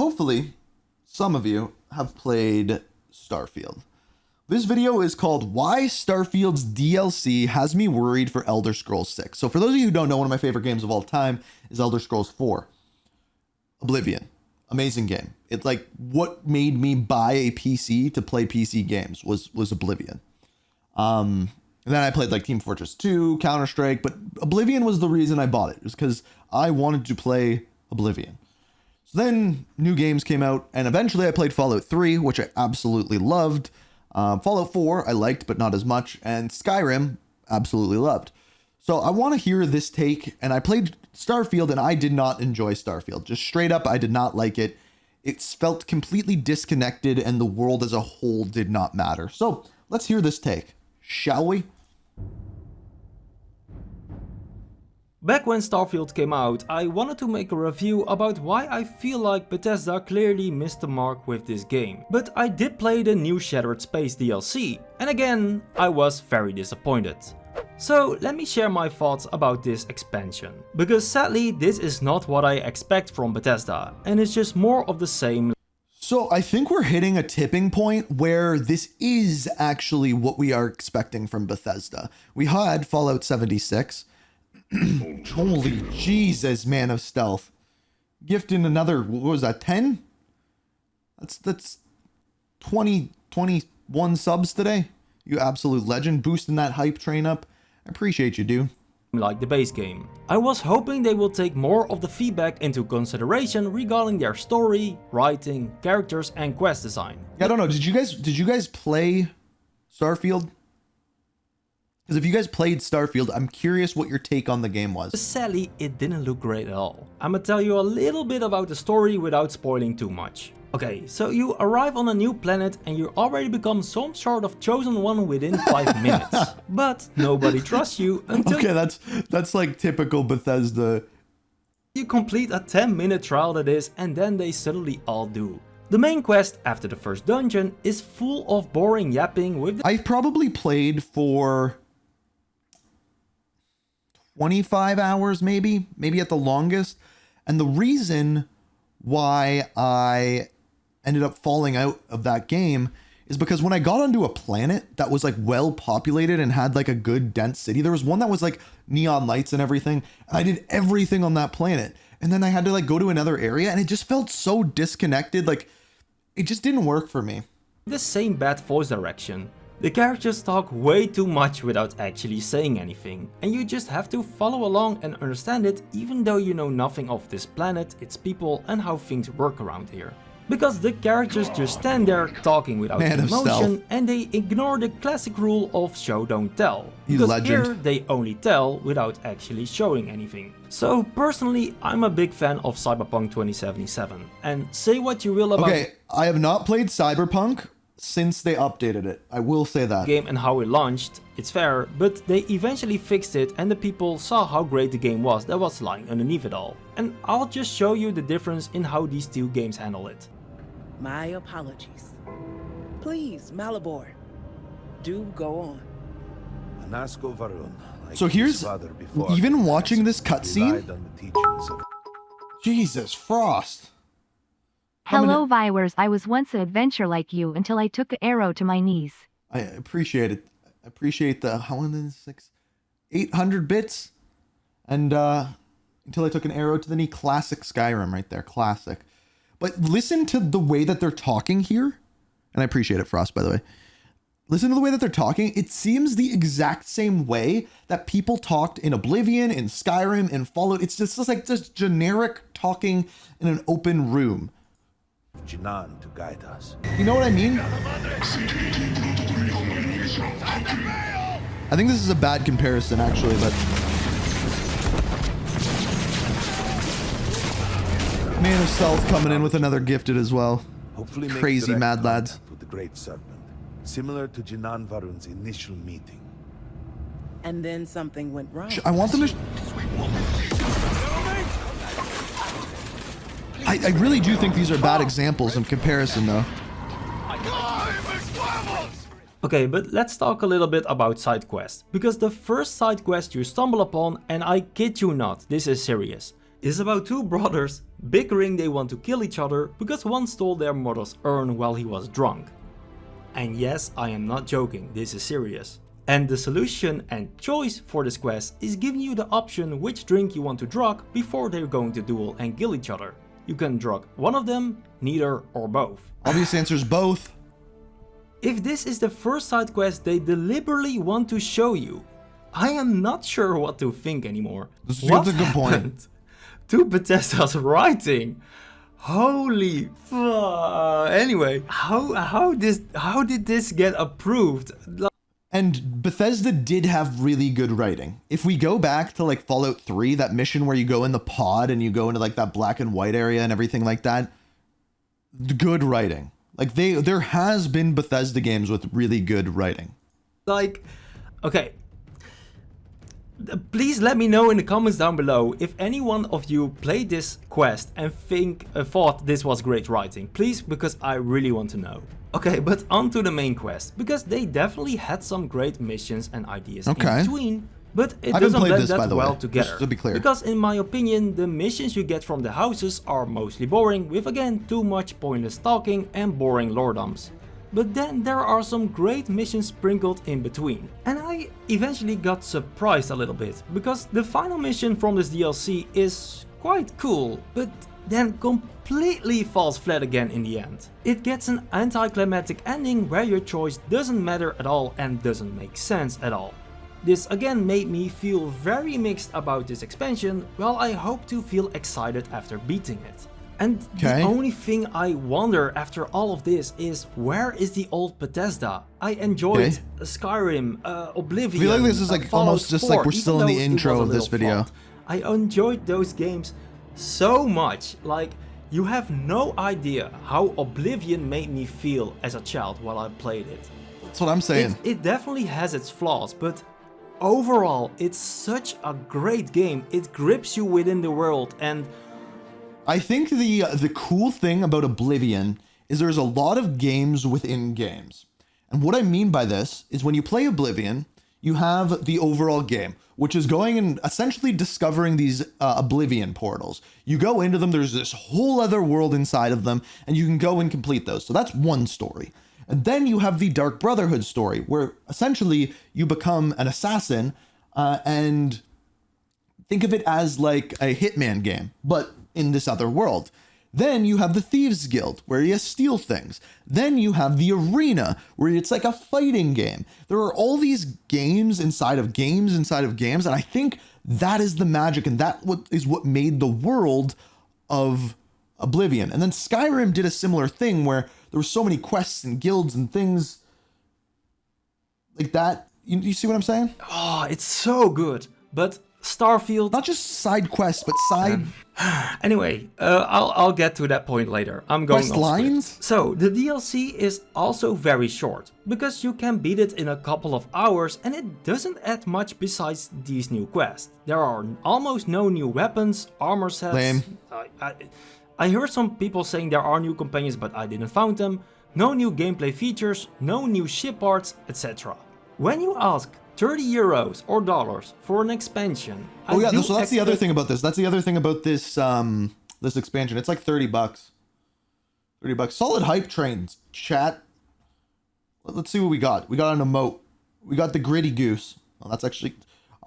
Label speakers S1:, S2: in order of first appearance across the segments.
S1: hopefully, some of you have played Starfield. This video is called Why Starfield's DLC Has Me Worried for Elder Scrolls 6. So for those of you who don't know, one of my favorite games of all time is Elder Scrolls 4. Oblivion. Amazing game. It's like what made me buy a PC to play PC games was Oblivion. And then I played like Team Fortress 2, Counter-Strike, but Oblivion was the reason I bought it. It was because I wanted to play Oblivion. So then new games came out, and eventually I played Fallout 3, which I absolutely loved. Fallout 4 I liked, but not as much, and Skyrim absolutely loved. So I want to hear this take, and I played Starfield, and I did not enjoy Starfield. Just straight up, I did not like it. It felt completely disconnected, and the world as a whole did not matter. So let's hear this take, shall we?
S2: Back when Starfield came out, I wanted to make a review about why I feel like Bethesda clearly missed the mark with this game. But I did play the new Shattered Space DLC, and again, I was very disappointed. So let me share my thoughts about this expansion. Because sadly, this is not what I expect from Bethesda, and it's just more of the same.
S1: So I think we're hitting a tipping point where this is actually what we are expecting from Bethesda. We had Fallout 76. Holy Jesus, Man of Stealth. Gifting another, what was that, 10? That's 21 subs today. You absolute legend, boosting that hype train up. I appreciate you, dude.
S2: Like the base game. I was hoping they will take more of the feedback into consideration regarding their story, writing, characters and quest design.
S1: Yeah, I don't know, did you guys play Starfield? Because if you guys played Starfield, I'm curious what your take on the game was.
S2: Sadly, it didn't look great at all. I'ma tell you a little bit about the story without spoiling too much. Okay, so you arrive on a new planet and you already become some sort of chosen one within 5 minutes. But nobody trusts you until
S1: that's like typical Bethesda.
S2: You complete a 10-minute trial that is, and then they suddenly all do. The main quest after the first dungeon is full of boring yapping with
S1: I probably played for 25 hours maybe at the longest. And the reason why I ended up falling out of that game is because when I got onto a planet that was like well populated and had like a good dense city, there was one that was like neon lights and everything. And I did everything on that planet. And then I had to like go to another area and it just felt so disconnected. Like it just didn't work for me.
S2: the same bad voice direction. The characters talk way too much without actually saying anything, and you just have to follow along and understand it even though you know nothing of this planet, its people and how things work around here. Because the characters just stand there talking without emotion and they ignore the classic rule of show don't tell. Because here they only tell without actually showing anything. So personally I'm a big fan of Cyberpunk 2077, and say what you will about
S1: I have not played Cyberpunk since they updated it, I will say that.
S2: Game and how it launched, it's fair, but they eventually fixed it and the people saw how great the game was that was lying underneath it all. And I'll just show you the difference in how these two games handle it.
S3: My apologies. Please, Malibor, do go on.
S1: So here's, even watching this cutscene, Jesus Frost.
S4: Hello viewers, I was once an adventurer like you until I took an arrow to my knees.
S1: I appreciate it. I appreciate the, how many, 800 bits? And until I took an arrow to the knee. Classic Skyrim right there, classic. But listen to the way that they're talking here. And I appreciate it, Frost, by the way. Listen to the way that they're talking. It seems the exact same way that people talked in Oblivion, in Skyrim, in Fallout. It's just like just generic talking in an open room.
S5: Jinan to guide us.
S1: You know what I mean? I think this is a bad comparison, actually, but Man of Stealth coming in with another gifted as well.
S5: Hopefully
S1: crazy mad lads.
S5: With the Great Serpent, similar to Jinan Varun's initial meeting.
S3: And then something went wrong.
S1: I want them to. I really do think these are bad examples in comparison, though.
S2: Okay, but let's talk a little bit about side quests, because the first side quest you stumble upon, and I kid you not, this is serious. is about two brothers bickering they want to kill each other because one stole their mother's urn while he was drunk. And yes, I am not joking, this is serious. And the solution and choice for this quest is giving you the option which drink you want to drug before they're going to duel and kill each other. You can drug one of them, neither, or both.
S1: Obvious answer is both.
S2: If this is the first side quest they deliberately want to show you, I am not sure what to think anymore.
S1: That's
S2: What
S1: a good point.
S2: happened to Bethesda's writing? Holy fuck. Anyway, how did this get approved?
S1: And Bethesda did have really good writing. If we go back to like Fallout 3, that mission where you go in the pod and you go into like that black and white area and everything like that, good writing. Like there has been Bethesda games with really good writing.
S2: Like, okay. Please let me know in the comments down below if any one of you played this quest and thought this was great writing. Please, because I really want to know. Okay, but on to the main quest, because they definitely had some great missions and ideas in between, but it doesn't blend that well together.
S1: Just to be clear.
S2: Because in my opinion, the missions you get from the houses are mostly boring, with again too much pointless talking and boring lore dumps. But then there are some great missions sprinkled in between. And I eventually got surprised a little bit, because the final mission from this DLC is quite cool, but then completely falls flat again in the end. It gets an anticlimactic ending where your choice doesn't matter at all and doesn't make sense at all. This again made me feel very mixed about this expansion, while I hope to feel excited after beating it. And the only thing I wonder after all of this is, where is the old Bethesda? I enjoyed Skyrim, Oblivion,
S1: I feel like this is like almost just 4, like we're still in the intro of this video.
S2: I enjoyed those games so much. Like, you have no idea how Oblivion made me feel as a child while I played it.
S1: That's what I'm saying.
S2: It definitely has its flaws, but overall it's such a great game. It grips you within the world, and
S1: I think the cool thing about Oblivion is there's a lot of games within games. And what I mean by this is when you play Oblivion, you have the overall game, which is going and essentially discovering these Oblivion portals. You go into them, there's this whole other world inside of them, and you can go and complete those. So that's one story. And then you have the Dark Brotherhood story, where essentially you become an assassin, and think of it as like a Hitman game, but in this other world. Then you have the Thieves Guild, where you steal things. Then you have the Arena, where it's like a fighting game. There are all these games inside of games inside of games, and I think that is the magic, and that is what made the world of Oblivion. And then Skyrim did a similar thing, where there were so many quests and guilds and things like that. You see what I'm saying?
S2: Oh, it's so good. But Starfield,
S1: not just side quests, but side.
S2: Anyway, I'll get to that point later. I'm going
S1: quest lines.
S2: So the DLC is also very short, because you can beat it in a couple of hours, and it doesn't add much besides these new quests. There are almost no new weapons, armor sets.
S1: Lame.
S2: I heard some people saying there are new companions, but I didn't find them. No new gameplay features, no new ship parts, etc. When you ask 30 euros or dollars for an expansion.
S1: Oh yeah, so that's the other thing about this. That's the other thing about this this expansion. It's like 30 bucks. 30 bucks. Solid hype trains, chat. Let's see what we got. We got an emote. We got the gritty goose. Well, that's actually,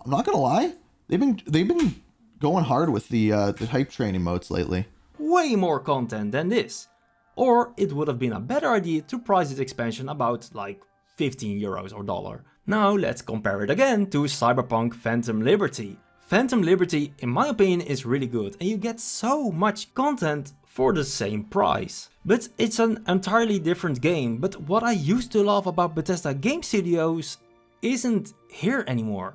S1: I'm not gonna lie, they've been going hard with the hype train emotes lately.
S2: Way more content than this. Or it would have been a better idea to price this expansion about like 15 euros or $1. Now let's compare it again to Cyberpunk Phantom Liberty. Phantom Liberty, in my opinion, is really good, and you get so much content for the same price. But it's an entirely different game. But what I used to love about Bethesda Game Studios isn't here anymore.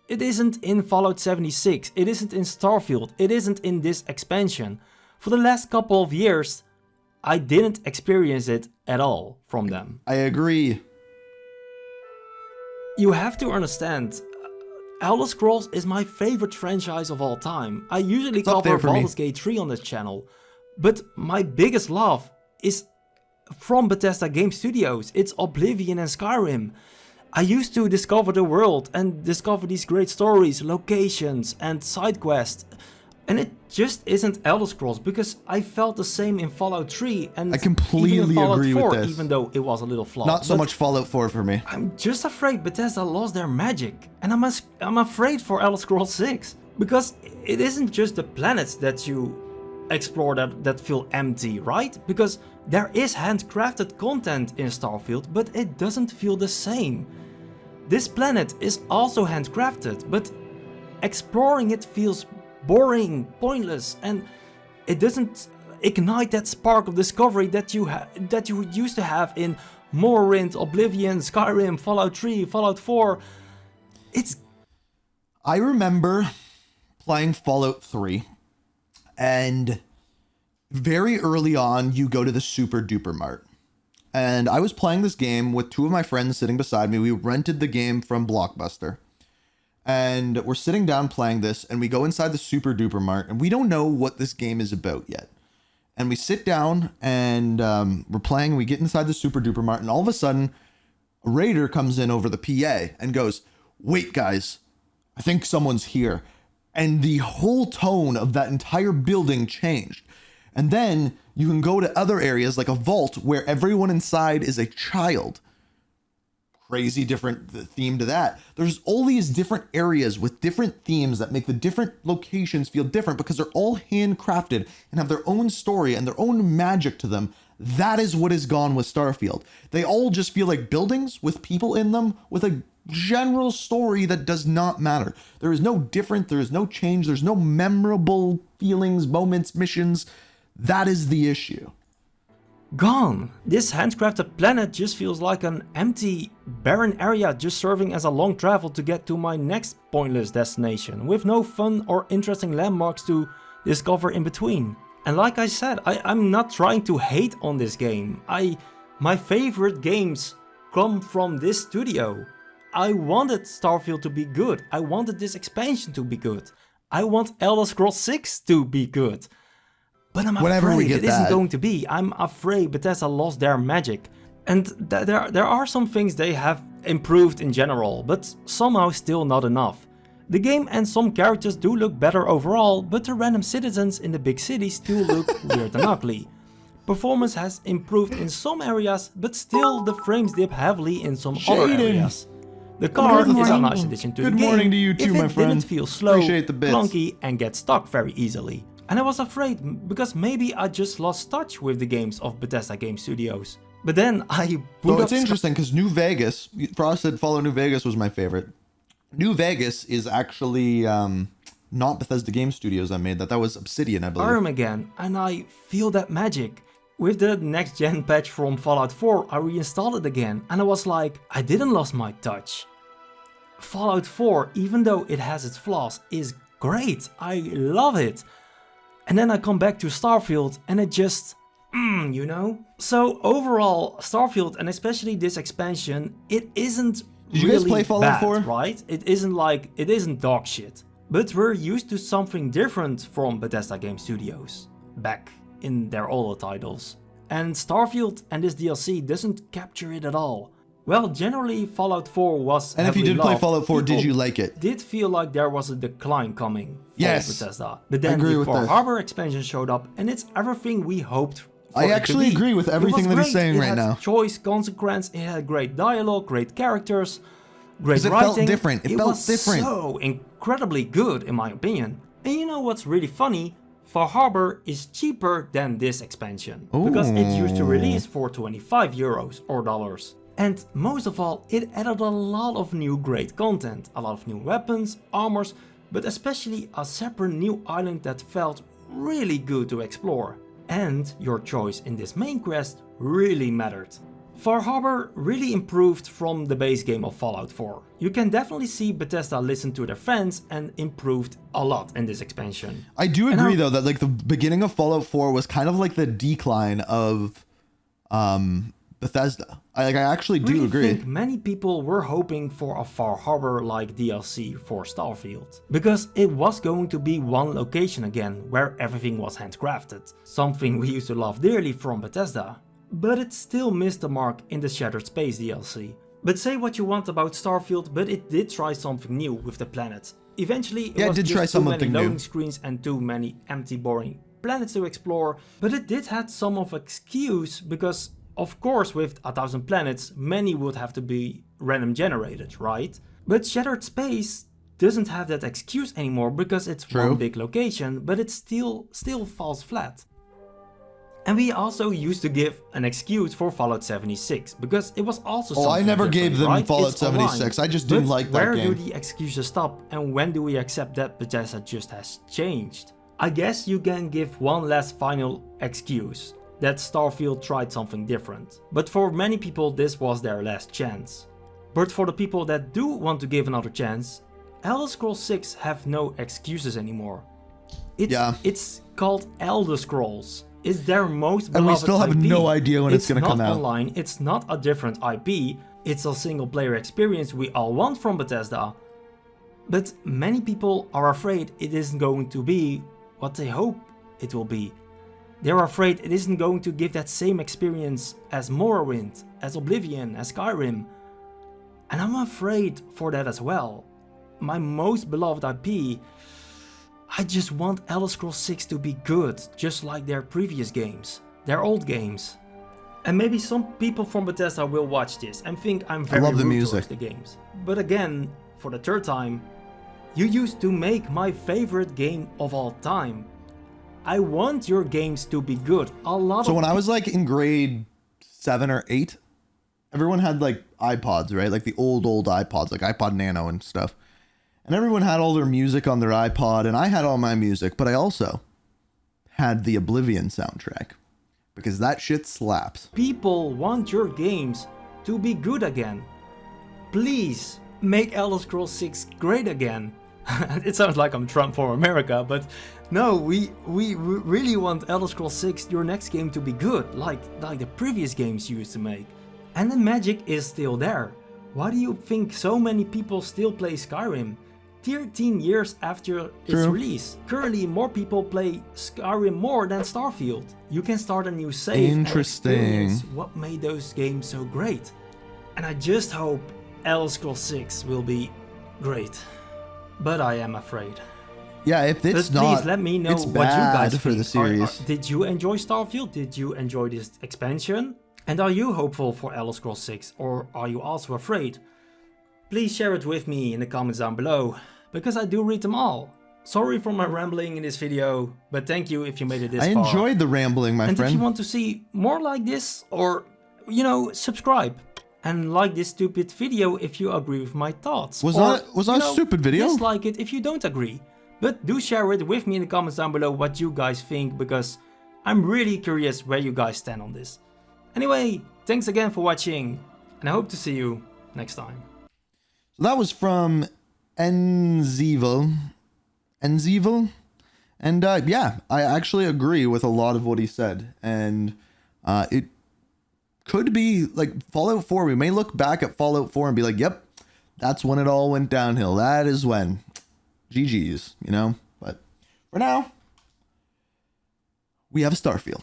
S2: It isn't in Fallout 76, it isn't in Starfield, it isn't in this expansion. For the last couple of years, I didn't experience it at all from them.
S1: I agree.
S2: You have to understand, Elder Scrolls is my favorite franchise of all time. I usually cover Baldur's Gate 3 on this channel, but my biggest love is from Bethesda Game Studios. It's Oblivion and Skyrim. I used to discover the world and discover these great stories, locations and side quests. And it just isn't Elder Scrolls, because I felt the same in Fallout 3 and
S1: I completely
S2: even in Fallout
S1: agree with
S2: 4,
S1: this.
S2: even though it was a little flawed.
S1: Not so
S2: But
S1: much Fallout 4 for me.
S2: I'm just afraid Bethesda lost their magic, and I'm afraid for Elder Scrolls 6, because it isn't just the planets that you explore that feel empty, right? Because there is handcrafted content in Starfield, but it doesn't feel the same. This planet is also handcrafted, but exploring it feels boring, pointless, and it doesn't ignite that spark of discovery that you used to have in Morrowind, Oblivion, Skyrim, Fallout 3, Fallout 4.
S1: I remember playing Fallout 3, and very early on, you go to the Super Duper Mart. And I was playing this game with two of my friends sitting beside me. We rented the game from Blockbuster. And we're sitting down playing this, and we go inside the Super Duper Mart, and we don't know what this game is about yet. And we sit down, and we're playing, and we get inside the Super Duper Mart, and all of a sudden, a raider comes in over the PA and goes, "Wait, guys, I think someone's here." And the whole tone of that entire building changed. And then you can go to other areas like a vault where everyone inside is a child. Crazy different theme to that. There's all these different areas with different themes that make the different locations feel different because they're all handcrafted and have their own story and their own magic to them. That is what is gone with Starfield. They all just feel like buildings with people in them with a general story that does not matter. There is no different, there is no change, there's no memorable feelings, moments, missions. That is the issue.
S2: Gone. This handcrafted planet just feels like an empty, barren area just serving as a long travel to get to my next pointless destination, with no fun or interesting landmarks to discover in between. And like I said, I'm not trying to hate on this game. My favorite games come from this studio. I wanted Starfield to be good. I wanted this expansion to be good. I want Elder Scrolls 6 to be good. But I'm afraid it isn't going to be. I'm afraid Bethesda lost their magic. And there are some things they have improved in general, but somehow still not enough. The game and some characters do look better overall, but the random citizens in the big cities still look weird and ugly. Performance has improved in some areas, but still the frames dip heavily in some other areas. The car is a nice addition to the game.
S1: Good morning to you too, my friend.
S2: It didn't feel slow,
S1: Appreciate the bits.
S2: clunky, and get stuck very easily. And I was afraid, because maybe I just lost touch with the games of Bethesda Game Studios. But then I boot
S1: So
S2: up...
S1: it's interesting because New Vegas, Frost said Fallout New Vegas was my favorite. New Vegas is actually not Bethesda Game Studios that made that. That was Obsidian, I believe.
S2: Again, and I feel that magic. With the next gen patch from Fallout 4, I reinstalled it again, and I was like, I didn't lose my touch. Fallout 4, even though it has its flaws, is great. I love it. And then I come back to Starfield and it just, you know? So overall, Starfield, and especially this expansion, it isn't
S1: Did you
S2: really
S1: guys play Fallout
S2: bad,
S1: 4?
S2: right? It isn't dog shit. But we're used to something different from Bethesda Game Studios, back in their older titles. And Starfield and this DLC doesn't capture it at all. Well, generally Fallout 4 was
S1: And if you
S2: heavily
S1: did play
S2: loved.
S1: Fallout 4, did
S2: People
S1: you like it?
S2: did feel like there was a decline coming for
S1: Yes.
S2: Bethesda. But then
S1: agree
S2: the
S1: with
S2: Far
S1: this.
S2: Harbor expansion showed up and it's everything we hoped for.
S1: I actually
S2: it to be.
S1: agree with
S2: It
S1: everything
S2: was
S1: that he's
S2: great.
S1: saying
S2: it
S1: right
S2: had
S1: now.
S2: Choice, consequence, it had great dialogue, great characters, great
S1: 'Cause it
S2: writing.
S1: felt different. It felt
S2: was
S1: different.
S2: so incredibly good in my opinion. And you know what's really funny? Far Harbor is cheaper than this expansion. Because it used to release for 25 euros or dollars. And most of all, it added a lot of new great content, a lot of new weapons, armors, but especially a separate new island that felt really good to explore. And your choice in this main quest really mattered. Far Harbor really improved from the base game of Fallout 4. You can definitely see Bethesda listened to their fans and improved a lot in this expansion.
S1: I do agree though that like the beginning of Fallout 4 was kind of like the decline of Bethesda. I actually do agree.
S2: I think many people were hoping for a Far Harbor-like DLC for Starfield. Because it was going to be one location again, where everything was handcrafted. Something we used to love dearly from Bethesda. But it still missed the mark in the Shattered Space DLC. But say what you want about Starfield, but it did try something new with the planet. Eventually, it
S1: Yeah, I
S2: was
S1: did
S2: just
S1: try
S2: too many
S1: something new.
S2: loading screens and too many empty, boring planets to explore, but it did have some of excuse because, of course, with 1,000 planets, many would have to be random generated, right? But Shattered Space doesn't have that excuse anymore because it's
S1: True.
S2: one big location, but it still falls flat. And we also used to give an excuse for Fallout 76 because it was also
S1: Oh, I
S2: something
S1: never
S2: different,
S1: gave them
S2: right?
S1: Fallout
S2: It's online.
S1: 76. I just didn't
S2: But
S1: like that
S2: where
S1: game.
S2: do the excuses stop and when do we accept that Bethesda just has changed? I guess you can give one last final excuse, that Starfield tried something different. But for many people this was their last chance. But for the people that do want to give another chance, Elder Scrolls 6 have no excuses anymore. It's called Elder Scrolls. It's their most beloved
S1: And we still have
S2: IP.
S1: no idea when it's gonna come out.
S2: It's not online, it's not a different IP, it's a single player experience we all want from Bethesda. But many people are afraid it isn't going to be what they hope it will be. They're afraid it isn't going to give that same experience as Morrowind, as Oblivion, as Skyrim. And I'm afraid for that as well. My most beloved IP, I just want Elder Scrolls 6 to be good, just like their previous games, their old games. And maybe some people from Bethesda will watch this and think I'm very
S1: love the
S2: rude
S1: music.
S2: towards the games. But again, for the third time, you used to make my favorite game of all time. I want your games to be good.
S1: So when I was like in grade 7 or 8, everyone had like iPods, right? Like the old iPods, like iPod Nano and stuff. And everyone had all their music on their iPod, and I had all my music, but I also had the Oblivion soundtrack because that shit slaps.
S2: People want your games to be good again. Please make Elder Scrolls 6 great again. It sounds like I'm Trump for America, but no, we really want Elder Scrolls 6, your next game, to be good, like the previous games you used to make. And the magic is still there. Why do you think so many people still play Skyrim? 13 years after its release. Currently, more people play Skyrim more than Starfield. You can start a new save and experience what made those games so great. And I just hope Elder Scrolls 6 will be great. But I am afraid.
S1: Yeah, if it's
S2: but
S1: not,
S2: please let me know
S1: it's
S2: what
S1: bad
S2: you guys
S1: for
S2: think.
S1: the series.
S2: Did you enjoy Starfield? Did you enjoy this expansion? And are you hopeful for Elder Scrolls 6, or are you also afraid? Please share it with me in the comments down below, because I do read them all. Sorry for my rambling in this video, but thank you if you made it this far.
S1: I enjoyed the rambling, my
S2: friend.
S1: friend.
S2: And if you want to see more like this, or, you know, subscribe. And like this stupid video if you agree with my thoughts.
S1: Was that a stupid video?
S2: Dislike it if you don't agree. But do share it with me in the comments down below what you guys think, because I'm really curious where you guys stand on this. Anyway, thanks again for watching, and I hope to see you next time.
S1: So that was from Enzevel. And yeah, I actually agree with a lot of what he said. And it could be like Fallout 4. We may look back at Fallout 4 and be like, yep, that's when it all went downhill. That is when. GG's, you know? But for now, we have Starfield.